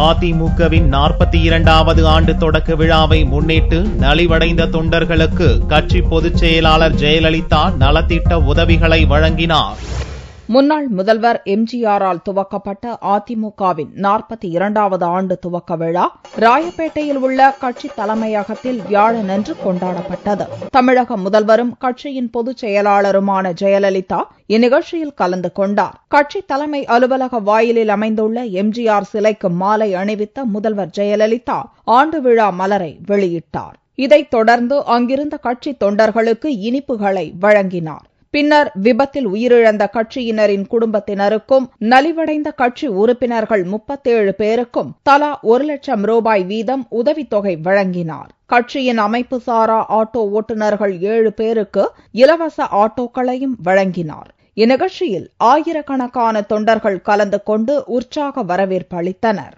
அதிமுகவின் 42வது ஆண்டு தொடக்க விழாவை முன்னிட்டு நலிவடைந்த தொண்டர்களுக்கு கட்சி பொதுச் செயலாளர் ஜெயலலிதா நலத்திட்ட உதவிகளை வழங்கினார். முன்னாள் முதல்வர் எம்ஜிஆரால் துவக்கப்பட்ட அதிமுகவின் 42வது ஆண்டு துவக்க விழா ராயப்பேட்டையில் உள்ள கட்சி தலைமையகத்தில் வியாழனன்று கொண்டாடப்பட்டது. தமிழக முதல்வரும் கட்சியின் பொதுச் செயலாளருமான ஜெயலலிதா இந்நிகழ்ச்சியில் கலந்து கொண்டார். கட்சி தலைமை அலுவலக வாயிலில் அமைந்துள்ள எம்ஜிஆர் சிலைக்கு மாலை அணிவித்த முதல்வர் ஜெயலலிதா ஆண்டு விழா மலரை வெளியிட்டார். இதைத் தொடர்ந்து அங்கிருந்த கட்சி தொண்டர்களுக்கு இனிப்புகளை வழங்கினார். பின்னர் விபத்தில் உயிரிழந்த கட்சியினரின் குடும்பத்தினருக்கும் நலிவடைந்த கட்சி உறுப்பினர்கள் 37 பேருக்கும் தலா 1 லட்சம் ரூபாய் வீதம் உதவித்தொகை வழங்கினார். கட்சியின் அமைப்பு சாரா ஆட்டோ ஓட்டுநர்கள் 7 பேருக்கு இலவச ஆட்டோக்களையும் வழங்கினார். இந்நிகழ்ச்சியில் ஆயிரக்கணக்கான தொண்டர்கள் கலந்து கொண்டு உற்சாக வரவேற்பு அளித்தனர்.